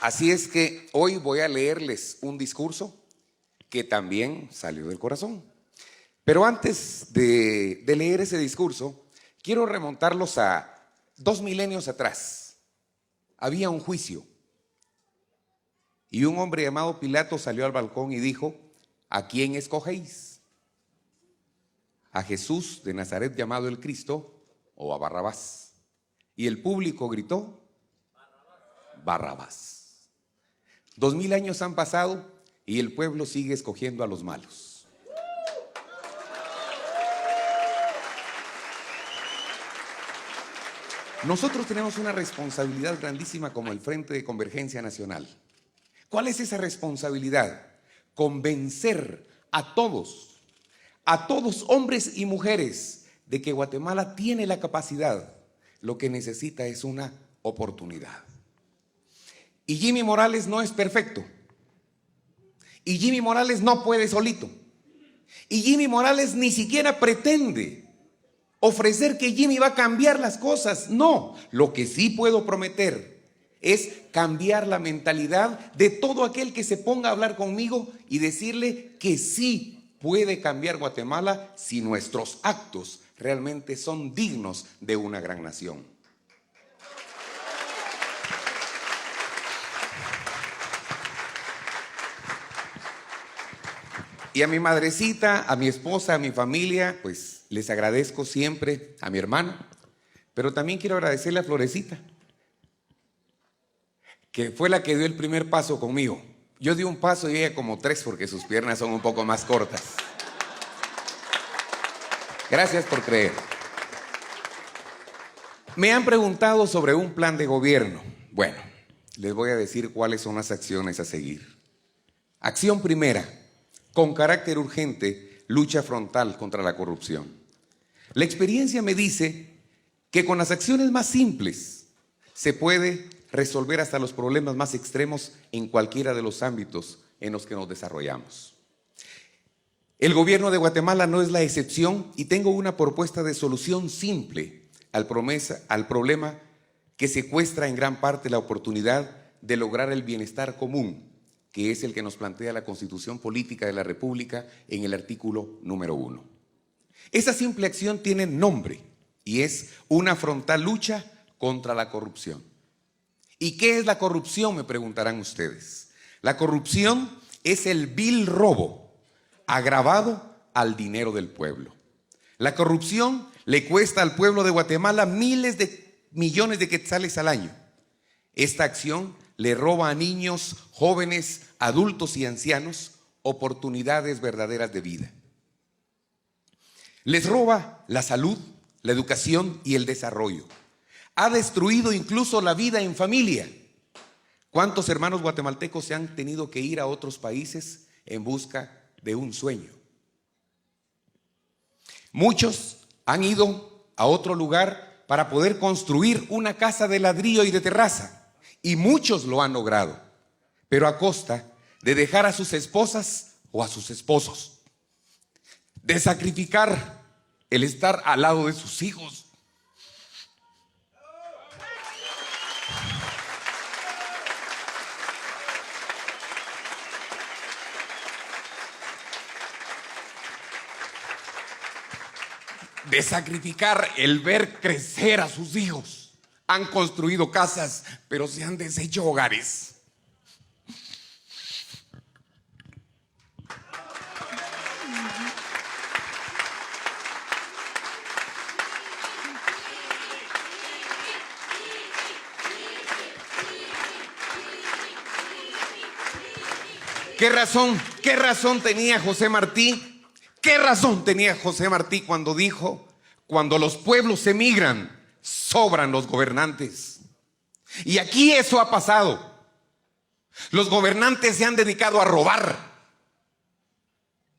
Así es que hoy voy a leerles un discurso que también salió del corazón. Pero antes de leer ese discurso, quiero remontarlos a 2 milenios atrás. Había un juicio y un hombre llamado Pilato salió al balcón y dijo: ¿a quién escogéis? ¿A Jesús de Nazaret llamado el Cristo o a Barrabás? Y el público gritó: Barrabás. 2000 años han pasado y el pueblo sigue escogiendo a los malos. Nosotros tenemos una responsabilidad grandísima como el Frente de Convergencia Nacional. ¿Cuál es esa responsabilidad? Convencer a todos, hombres y mujeres, de que Guatemala tiene la capacidad. Lo que necesita es una oportunidad. Y Jimmy Morales no es perfecto. Y Jimmy Morales no puede solito. Y Jimmy Morales ni siquiera pretende ofrecer que Jimmy va a cambiar las cosas. No, lo que sí puedo prometer es cambiar la mentalidad de todo aquel que se ponga a hablar conmigo y decirle que sí puede cambiar Guatemala si nuestros actos realmente son dignos de una gran nación. Y a mi madrecita, a mi esposa, a mi familia, pues les agradezco siempre, a mi hermano, pero también quiero agradecerle a Florecita, que fue la que dio el primer paso conmigo. Yo di un paso y ella como 3 porque sus piernas son un poco más cortas. Gracias por creer. Me han preguntado sobre un plan de gobierno. Bueno, les voy a decir cuáles son las acciones a seguir. Acción primera: con carácter urgente, lucha frontal contra la corrupción. La experiencia me dice que con las acciones más simples se puede resolver hasta los problemas más extremos en cualquiera de los ámbitos en los que nos desarrollamos. El gobierno de Guatemala no es la excepción y tengo una propuesta de solución simple al problema que secuestra en gran parte la oportunidad de lograr el bienestar común, que es el que nos plantea la Constitución Política de la República en el artículo número 1. Esa simple acción tiene nombre y es una frontal lucha contra la corrupción. ¿Y qué es la corrupción?, me preguntarán ustedes. La corrupción es el vil robo agravado al dinero del pueblo. La corrupción le cuesta al pueblo de Guatemala miles de millones de quetzales al año. Esta acción le roba a niños, jóvenes, adultos y ancianos oportunidades verdaderas de vida. Les roba la salud, la educación y el desarrollo. Ha destruido incluso la vida en familia. ¿Cuántos hermanos guatemaltecos se han tenido que ir a otros países en busca de un sueño? Muchos han ido a otro lugar para poder construir una casa de ladrillo y de terraza. Y muchos lo han logrado, pero a costa de dejar a sus esposas o a sus esposos, de sacrificar el estar al lado de sus hijos. De sacrificar el ver crecer a sus hijos. Han construido casas, pero se han deshecho hogares. ¿Qué razón tenía José Martí? ¿Qué razón tenía José Martí cuando dijo: cuando los pueblos emigran, sobran los gobernantes? Y aquí eso ha pasado. Los gobernantes se han dedicado a robar,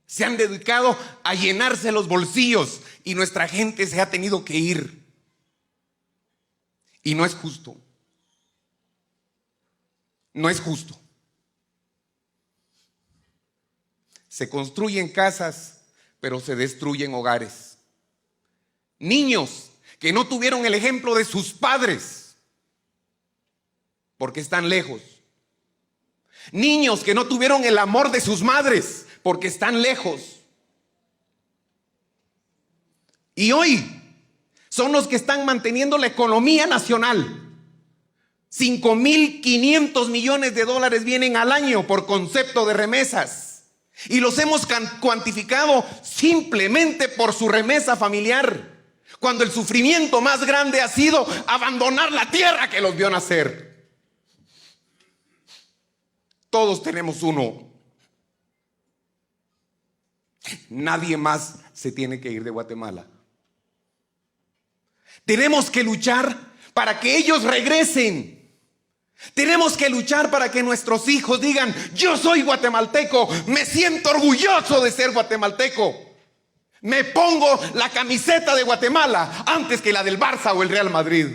se han dedicado a llenarse los bolsillos y nuestra gente se ha tenido que ir. Y no es justo. No es justo. Se construyen casas, pero se destruyen hogares. Niños que no tuvieron el ejemplo de sus padres porque están lejos. Niños que no tuvieron el amor de sus madres porque están lejos. Y hoy son los que están manteniendo la economía nacional. 5.500 millones de dólares vienen al año por concepto de remesas. Y los hemos cuantificado simplemente por su remesa familiar, cuando el sufrimiento más grande ha sido abandonar la tierra que los vio nacer. Todos tenemos uno. Nadie más se tiene que ir de Guatemala. Tenemos que luchar para que ellos regresen. Tenemos que luchar para que nuestros hijos digan: yo soy guatemalteco, me siento orgulloso de ser guatemalteco. Me pongo la camiseta de Guatemala antes que la del Barça o el Real Madrid.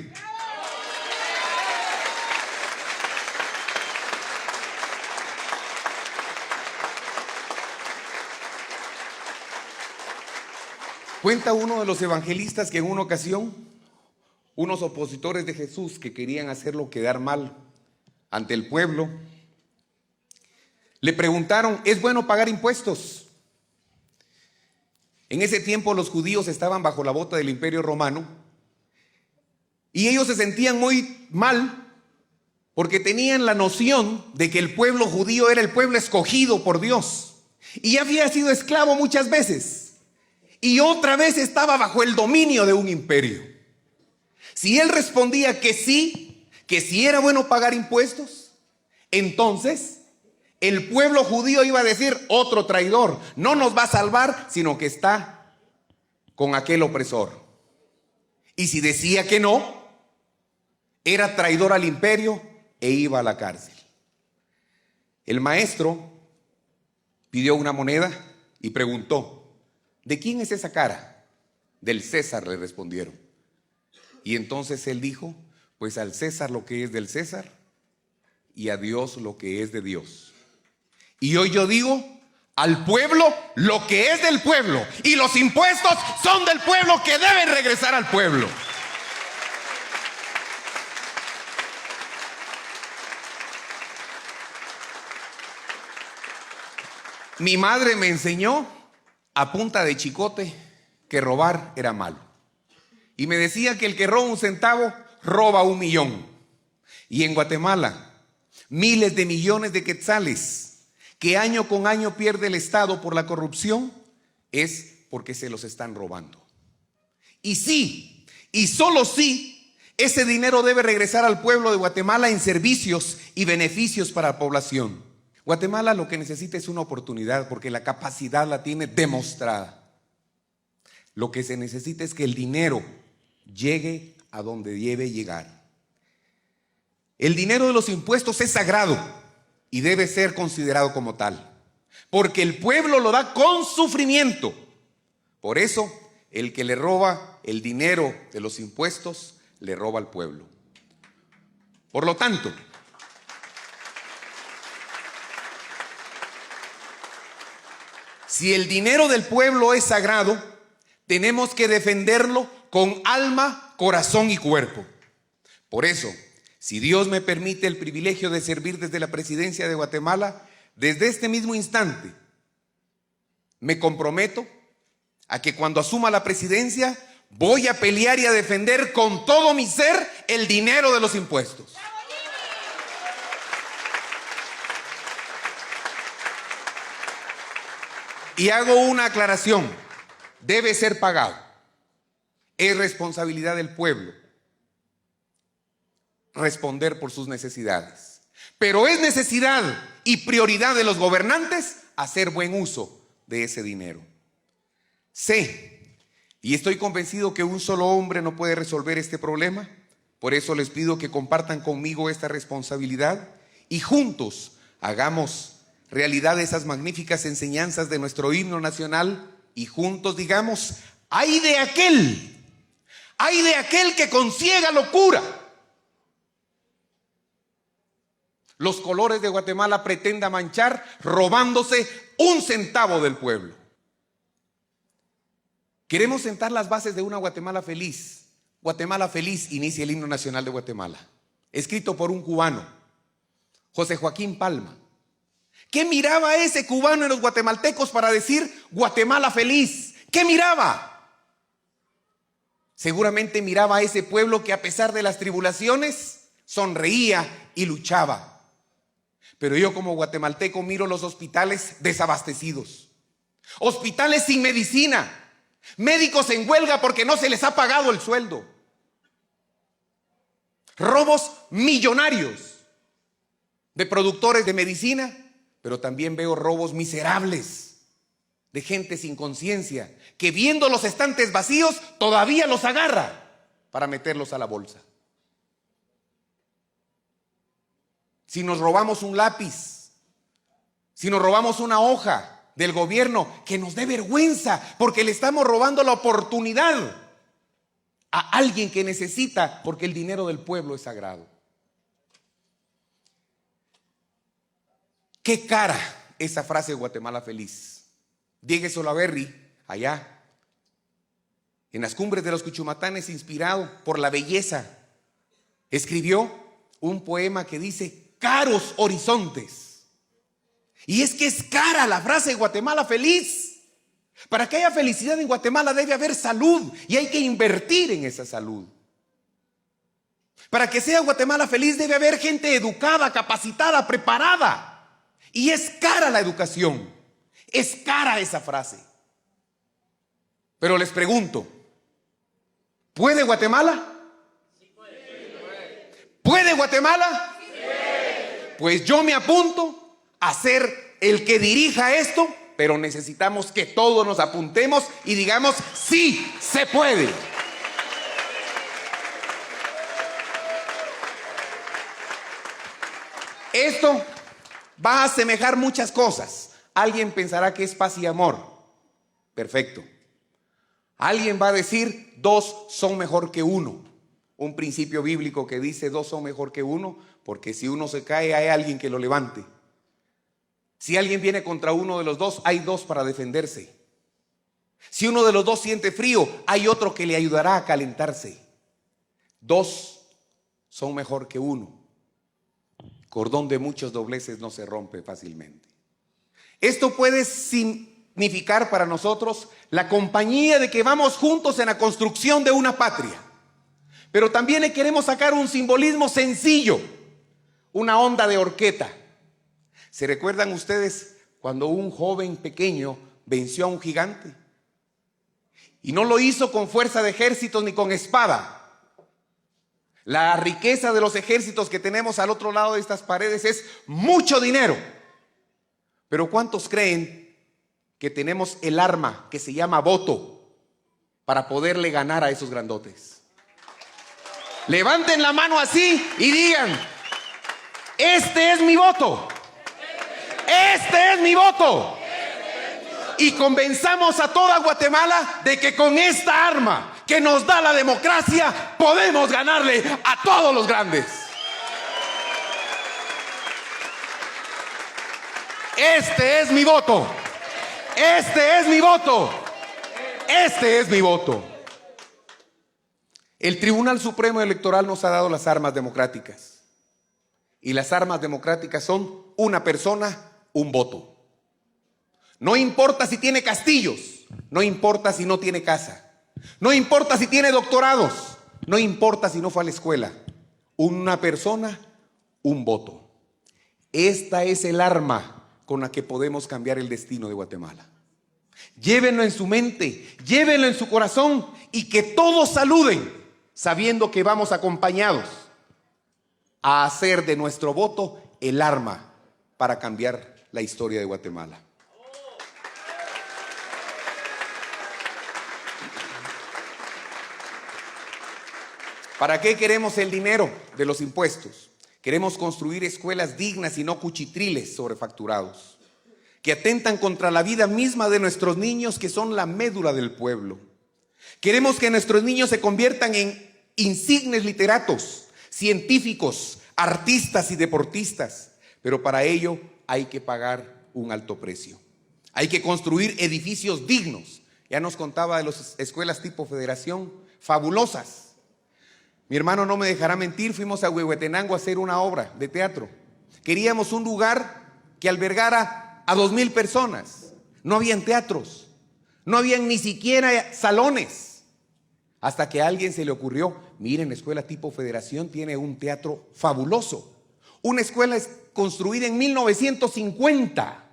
Cuenta uno de los evangelistas que en una ocasión unos opositores de Jesús que querían hacerlo quedar mal ante el pueblo le preguntaron: ¿es bueno pagar impuestos? En ese tiempo los judíos estaban bajo la bota del Imperio Romano y ellos se sentían muy mal porque tenían la noción de que el pueblo judío era el pueblo escogido por Dios y había sido esclavo muchas veces y otra vez estaba bajo el dominio de un imperio. Si él respondía que sí era bueno pagar impuestos, entonces el pueblo judío iba a decir: otro traidor, no nos va a salvar, sino que está con aquel opresor. Y si decía que no, era traidor al imperio e iba a la cárcel. El maestro pidió una moneda y preguntó: ¿de quién es esa cara? Del César, le respondieron. Y entonces él dijo: pues al César lo que es del César y a Dios lo que es de Dios. Y hoy yo digo: al pueblo lo que es del pueblo, y los impuestos son del pueblo, que deben regresar al pueblo. Mi madre me enseñó a punta de chicote que robar era malo. Y me decía que el que roba un centavo roba 1 millón. Y en Guatemala, miles de millones de quetzales que año con año pierde el Estado por la corrupción, es porque se los están robando. Y sí, y solo sí, ese dinero debe regresar al pueblo de Guatemala en servicios y beneficios para la población. Guatemala lo que necesita es una oportunidad, porque la capacidad la tiene demostrada. Lo que se necesita es que el dinero llegue a donde debe llegar. El dinero de los impuestos es sagrado y debe ser considerado como tal, porque el pueblo lo da con sufrimiento. Por eso, el que le roba el dinero de los impuestos, le roba al pueblo. Por lo tanto, si el dinero del pueblo es sagrado, tenemos que defenderlo con alma, corazón y cuerpo. Por eso, si Dios me permite el privilegio de servir desde la presidencia de Guatemala, desde este mismo instante, me comprometo a que cuando asuma la presidencia, voy a pelear y a defender con todo mi ser el dinero de los impuestos. Y hago una aclaración: debe ser pagado. Es responsabilidad del pueblo responder por sus necesidades, pero es necesidad y prioridad de los gobernantes hacer buen uso de ese dinero. Sé y estoy convencido que un solo hombre no puede resolver este problema. Por eso les pido que compartan conmigo esta responsabilidad y juntos hagamos realidad esas magníficas enseñanzas de nuestro himno nacional y juntos digamos: ¡ay de aquel! ¡Ay de aquel que con ciega locura los colores de Guatemala pretenda manchar robándose 1 centavo del pueblo! Queremos sentar las bases de una Guatemala feliz. Guatemala feliz inicia el himno nacional de Guatemala, escrito por un cubano, José Joaquín Palma, ¿Qué miraba ese cubano en los guatemaltecos para decir Guatemala feliz? ¿Qué miraba? Seguramente miraba a ese pueblo que a pesar de las tribulaciones sonreía y luchaba. Pero yo como guatemalteco miro los hospitales desabastecidos, hospitales sin medicina, médicos en huelga porque no se les ha pagado el sueldo, robos millonarios de productores de medicina, pero también veo robos miserables de gente sin conciencia que viendo los estantes vacíos todavía los agarra para meterlos a la bolsa. Si nos robamos un lápiz, si nos robamos una hoja del gobierno, que nos dé vergüenza porque le estamos robando la oportunidad a alguien que necesita, porque el dinero del pueblo es sagrado. Qué cara esa frase de Guatemala feliz. Diego Solaberry, allá en las cumbres de los Cuchumatanes, inspirado por la belleza, escribió un poema que dice caros horizontes. Y es que es cara la frase de Guatemala feliz. Para que haya felicidad en Guatemala debe haber salud y hay que invertir en esa salud. Para que sea Guatemala feliz debe haber gente educada, capacitada, preparada. Y es cara la educación. Es cara esa frase. Pero les pregunto, ¿puede Guatemala? Sí puede. ¿Puede Guatemala? Sí. Pues yo me apunto a ser el que dirija esto, pero necesitamos que todos nos apuntemos y digamos, sí, se puede. Esto va a asemejar muchas cosas. Alguien pensará que es paz y amor. Perfecto. Alguien va a decir, dos son mejor que uno. Un principio bíblico que dice dos son mejor que uno, porque si uno se cae hay alguien que lo levante. Si alguien viene contra uno de los dos, hay dos para defenderse. Si uno de los dos siente frío, hay otro que le ayudará a calentarse. Dos son mejor que uno. Cordón de muchos dobleces no se rompe fácilmente. Esto puede significar para nosotros la compañía de que vamos juntos en la construcción de una patria. Pero también le queremos sacar un simbolismo sencillo, una onda de horqueta. ¿Se recuerdan ustedes cuando un joven pequeño venció a un gigante? Y no lo hizo con fuerza de ejércitos ni con espada. La riqueza de los ejércitos que tenemos al otro lado de estas paredes es mucho dinero. Pero ¿cuántos creen que tenemos el arma que se llama voto para poderle ganar a esos grandotes? Levanten la mano así y digan, este es mi voto. Este es mi voto. Y convenzamos a toda Guatemala de que con esta arma que nos da la democracia podemos ganarle a todos los grandes. Este es mi voto. Este es mi voto. Este es mi voto. El Tribunal Supremo Electoral nos ha dado las armas democráticas. Y las armas democráticas son una persona, un voto. No importa si tiene castillos, no importa si no tiene casa, no importa si tiene doctorados, no importa si no fue a la escuela. Una persona, un voto. Esta es el arma con la que podemos cambiar el destino de Guatemala. Llévenlo en su mente, llévenlo en su corazón y que todos saluden sabiendo que vamos acompañados a hacer de nuestro voto el arma para cambiar la historia de Guatemala. ¿Para qué queremos el dinero de los impuestos? Queremos construir escuelas dignas y no cuchitriles sobrefacturados, que atentan contra la vida misma de nuestros niños, que son la médula del pueblo. Queremos que nuestros niños se conviertan en insignes literatos, científicos, artistas y deportistas, pero para ello hay que pagar un alto precio. Hay que construir edificios dignos. Ya nos contaba de las escuelas tipo federación, fabulosas. Mi hermano no me dejará mentir, fuimos a Huehuetenango a hacer una obra de teatro. Queríamos un lugar que albergara a 2,000 personas. No habían teatros, no habían ni siquiera salones. Hasta que a alguien se le ocurrió, miren, la escuela tipo Federación tiene un teatro fabuloso. Una escuela construida en 1950.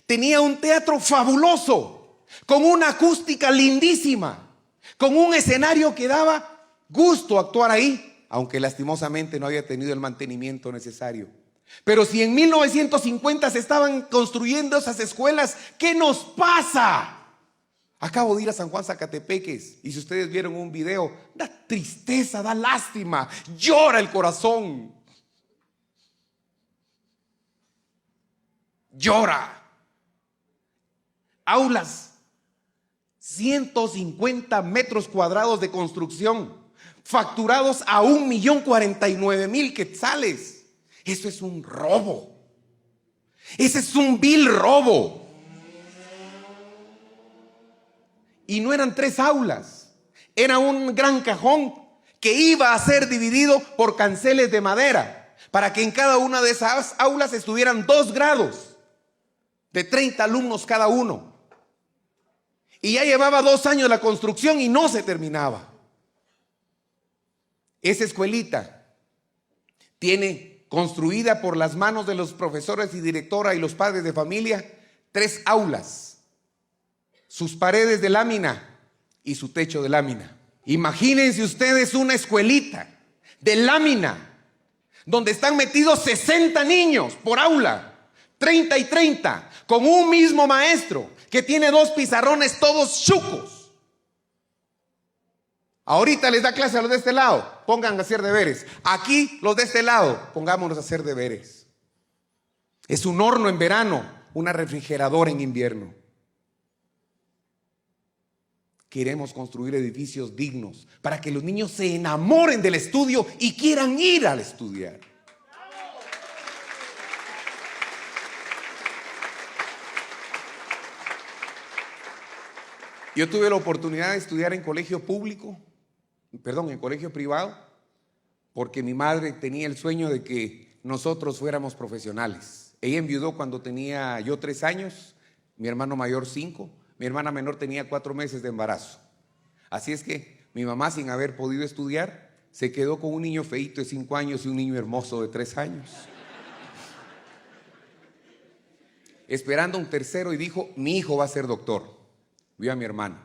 Tenía un teatro fabuloso, con una acústica lindísima, con un escenario que daba gusto actuar ahí, aunque lastimosamente no había tenido el mantenimiento necesario. Pero si en 1950 se estaban construyendo esas escuelas, ¿qué nos pasa? Acabo de ir a San Juan Zacatepeques y si ustedes vieron un video, da tristeza, da lástima, llora el corazón. Llora. Aulas, 150 metros cuadrados de construcción, facturados a 1,049,000 quetzales. Eso es un robo. Ese es un vil robo. Y no eran 3 aulas, era un gran cajón que iba a ser dividido por canceles de madera, para que en cada una de esas aulas estuvieran 2 grados, de 30 alumnos cada uno. Y ya llevaba 2 años la construcción y no se terminaba. Esa escuelita tiene construida por las manos de los profesores y directora y los padres de familia 3 aulas, sus paredes de lámina y su techo de lámina. Imagínense ustedes una escuelita de lámina donde están metidos 60 niños por aula, 30 y 30, con un mismo maestro que tiene 2 pizarrones todos chucos. Ahorita les da clase a los de este lado, pongan a hacer deberes. Aquí los de este lado, pongámonos a hacer deberes. Es un horno en verano, una refrigeradora en invierno. Queremos construir edificios dignos para que los niños se enamoren del estudio y quieran ir al estudiar. Yo tuve la oportunidad de estudiar en colegio en colegio privado, porque mi madre tenía el sueño de que nosotros fuéramos profesionales. Ella enviudó cuando tenía yo 3 años, mi hermano mayor 5, mi hermana menor tenía 4 meses de embarazo. Así es que mi mamá, sin haber podido estudiar, se quedó con un niño feíto de 5 años y un niño hermoso de 3 años. Esperando un tercero y dijo, mi hijo va a ser doctor. Vio a mi hermano.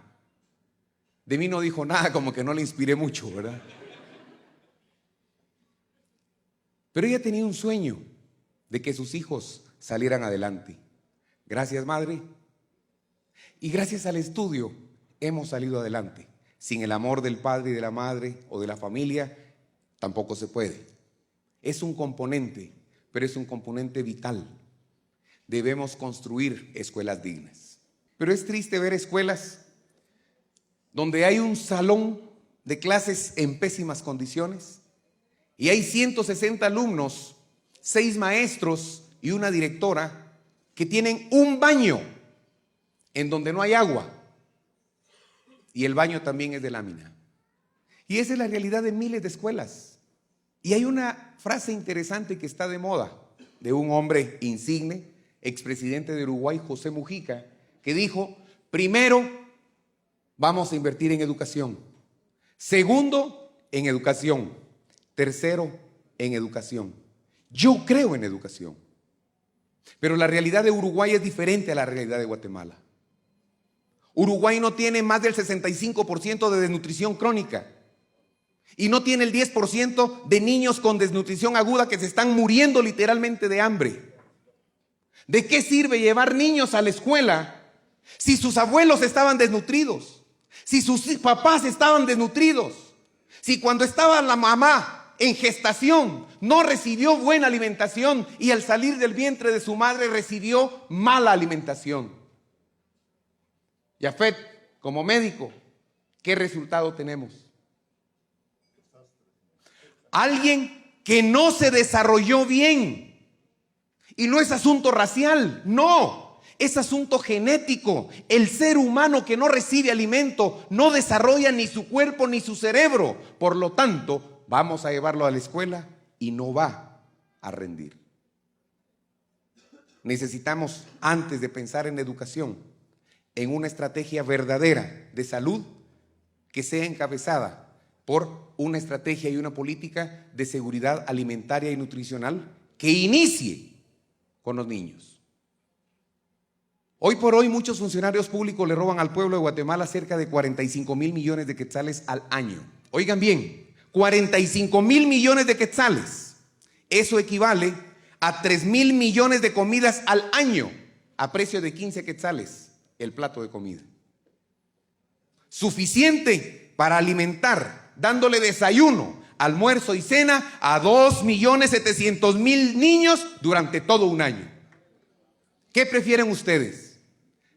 De mí no dijo nada, como que no le inspiré mucho, ¿verdad? Pero ella tenía un sueño de que sus hijos salieran adelante. Gracias, madre. Y gracias al estudio hemos salido adelante. Sin el amor del padre y de la madre o de la familia, tampoco se puede. Es un componente, pero es un componente vital. Debemos construir escuelas dignas. Pero es triste ver escuelas donde hay un salón de clases en pésimas condiciones y hay 160 alumnos, 6 maestros y una directora que tienen un baño en donde no hay agua y el baño también es de lámina. Y esa es la realidad de miles de escuelas. Y hay una frase interesante que está de moda de un hombre insigne, expresidente de Uruguay, José Mujica, que dijo, primero, vamos a invertir en educación. Segundo, en educación. Tercero, en educación. Yo creo en educación. Pero la realidad de Uruguay es diferente a la realidad de Guatemala. Uruguay no tiene más del 65% de desnutrición crónica. Y no tiene el 10% de niños con desnutrición aguda que se están muriendo literalmente de hambre. ¿De qué sirve llevar niños a la escuela si sus abuelos estaban desnutridos? Si sus papás estaban desnutridos, si cuando estaba la mamá en gestación no recibió buena alimentación y al salir del vientre de su madre recibió mala alimentación. Yafet, como médico, ¿qué resultado tenemos? Alguien que no se desarrolló bien. Y no es asunto racial, no. Es asunto genético. El ser humano que no recibe alimento no desarrolla ni su cuerpo ni su cerebro. Por lo tanto, vamos a llevarlo a la escuela y no va a rendir. necesitamos, antes de pensar en educación, en una estrategia verdadera de salud que sea encabezada por una estrategia y una política de seguridad alimentaria y nutricional que inicie con los niños. Hoy por hoy muchos funcionarios públicos le roban al pueblo de Guatemala cerca de 45,000 millones de quetzales al año. Oigan bien, 45,000 millones de quetzales. Eso equivale a 3,000 millones de comidas al año a precio de 15 quetzales el plato de comida. Suficiente para alimentar, dándole desayuno, almuerzo y cena a 2,700,000 niños durante todo un año. ¿Qué prefieren ustedes?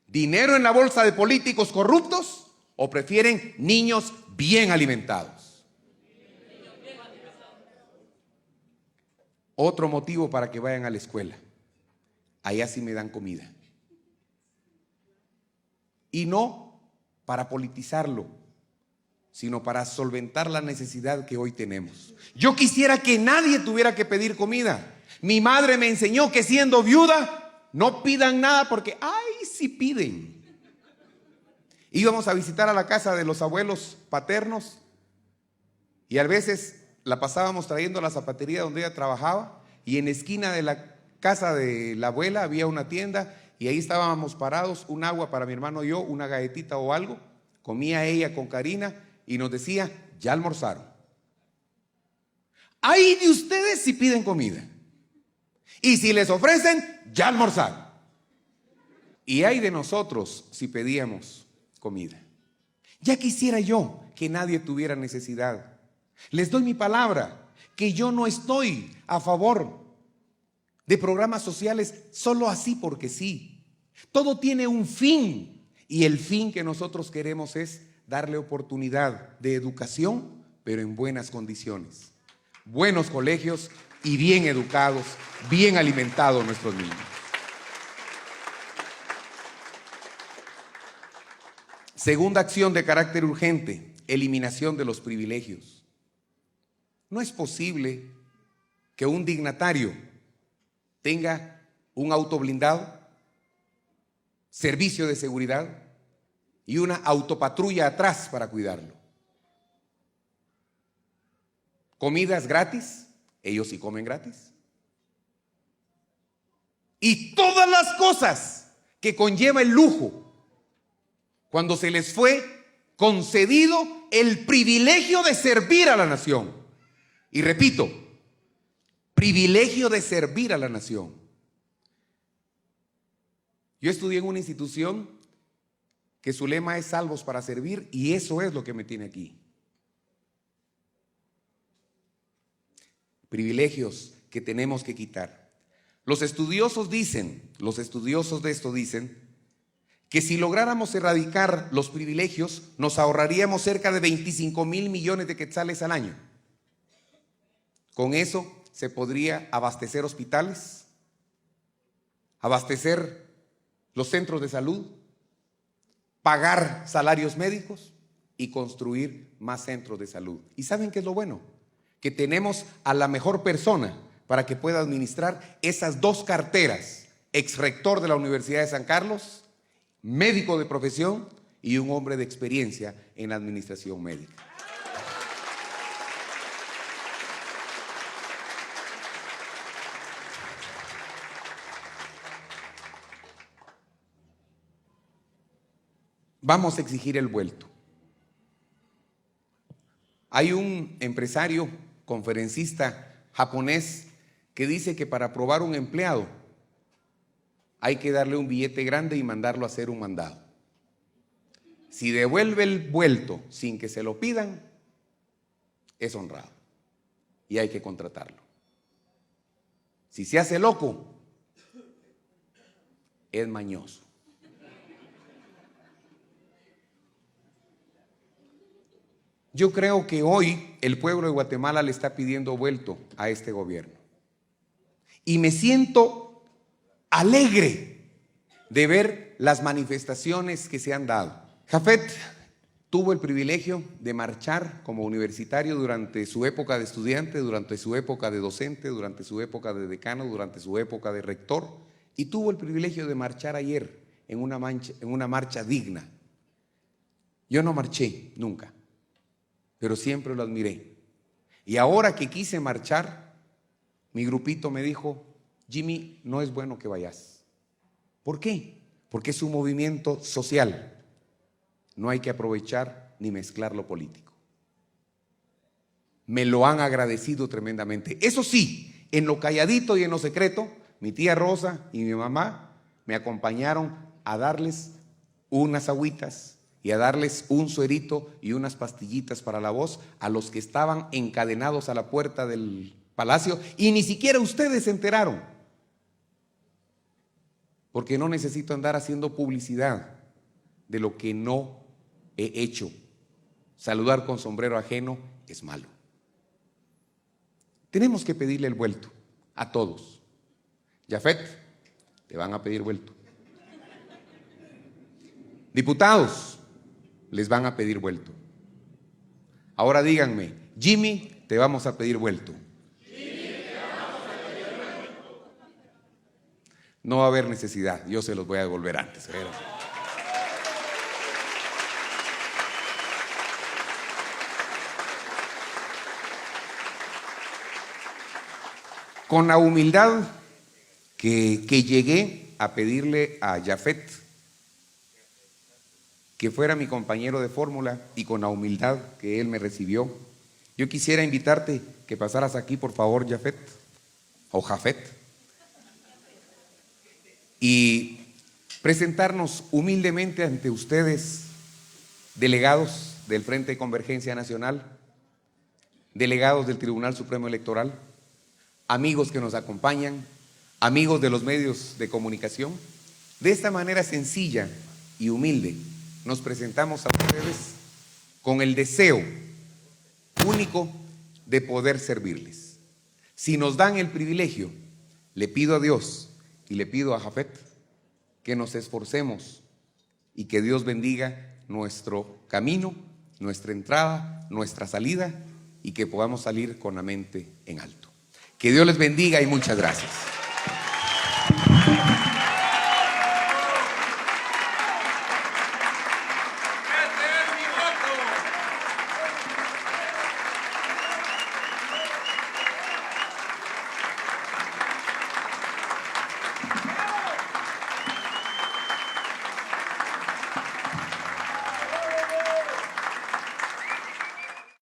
¿Dinero en la bolsa de políticos corruptos o prefieren niños bien alimentados? Otro motivo para que vayan a la escuela. Allá sí me dan comida. Y no para politizarlo, sino para solventar la necesidad que hoy tenemos. Yo quisiera que nadie tuviera que pedir comida. Mi madre me enseñó que siendo viuda, no pidan nada porque, ¡ay, sí piden! Íbamos a visitar a la casa de los abuelos paternos y a veces la pasábamos trayendo a la zapatería donde ella trabajaba y en la esquina de la casa de la abuela había una tienda y ahí estábamos parados, un agua para mi hermano y yo, una galletita o algo. Comía ella con Karina y nos decía, ya almorzaron. ¡Ay de ustedes si piden comida! Y si les ofrecen, ya almorzaron. Y hay de nosotros si pedíamos comida. Ya quisiera yo que nadie tuviera necesidad. Les doy mi palabra que yo no estoy a favor de programas sociales solo así porque sí. Todo tiene un fin y el fin que nosotros queremos es darle oportunidad de educación, pero en buenas condiciones. Buenos colegios y bien educados, bien alimentados nuestros niños. Segunda acción de carácter urgente, eliminación de los privilegios. No es posible que un dignatario tenga un auto blindado, servicio de seguridad y una autopatrulla atrás para cuidarlo. Comidas gratis. Ellos sí comen gratis. Y todas las cosas que conlleva el lujo, cuando se les fue concedido el privilegio de servir a la nación. Y repito, privilegio de servir a la nación. Yo estudié en una institución que su lema es salvos para servir y eso es lo que me tiene aquí. Privilegios que tenemos que quitar. Los estudiosos de esto dicen que si lográramos erradicar los privilegios, nos ahorraríamos cerca de 25,000 millones de quetzales al año. Con eso se podría abastecer hospitales, abastecer los centros de salud, pagar salarios médicos y construir más centros de salud. ¿Y saben qué es lo bueno? Que tenemos a la mejor persona para que pueda administrar esas dos carteras, exrector de la Universidad de San Carlos, médico de profesión y un hombre de experiencia en la administración médica. Vamos a exigir el vuelto. Hay un empresario, conferencista japonés que dice que para aprobar un empleado hay que darle un billete grande y mandarlo a hacer un mandado. Si devuelve el vuelto sin que se lo pidan, es honrado y hay que contratarlo. Si se hace loco, es mañoso. Yo creo que hoy el pueblo de Guatemala le está pidiendo vuelto a este gobierno. Y me siento alegre de ver las manifestaciones que se han dado. Jafet tuvo el privilegio de marchar como universitario durante su época de estudiante, durante su época de docente, durante su época de decano, durante su época de rector. y tuvo el privilegio de marchar ayer en una marcha digna. Yo no marché nunca, pero siempre lo admiré. Y ahora que quise marchar, mi grupito me dijo: Jimmy, no es bueno que vayas. ¿Por qué? Porque es un movimiento social. No hay que aprovechar ni mezclar lo político. Me lo han agradecido tremendamente. Eso sí, en lo calladito y en lo secreto, mi tía Rosa y mi mamá me acompañaron a darles unas agüitas y a darles un suerito y unas pastillitas para la voz a los que estaban encadenados a la puerta del palacio, y ni siquiera ustedes se enteraron, porque no necesito andar haciendo publicidad de lo que no he hecho. Saludar con sombrero ajeno es malo. Tenemos que pedirle el vuelto a todos. Jafet, te van a pedir vuelto. Diputados, les van a pedir vuelto. Ahora díganme: Jimmy, te vamos a pedir vuelto. No va a haber necesidad, yo se los voy a devolver antes. Con la humildad que llegué a pedirle a Jafet que fuera mi compañero de fórmula, y con la humildad que él me recibió, yo quisiera invitarte que pasaras aquí, por favor, Jafet, o Jafet, y presentarnos humildemente ante ustedes, delegados del Frente de Convergencia Nacional, delegados del Tribunal Supremo Electoral, amigos que nos acompañan, amigos de los medios de comunicación. De esta manera sencilla y humilde nos presentamos a ustedes con el deseo único de poder servirles. Si nos dan el privilegio, le pido a Dios y le pido a Jafet que nos esforcemos y que Dios bendiga nuestro camino, nuestra entrada, nuestra salida, y que podamos salir con la mente en alto. Que Dios les bendiga y muchas gracias.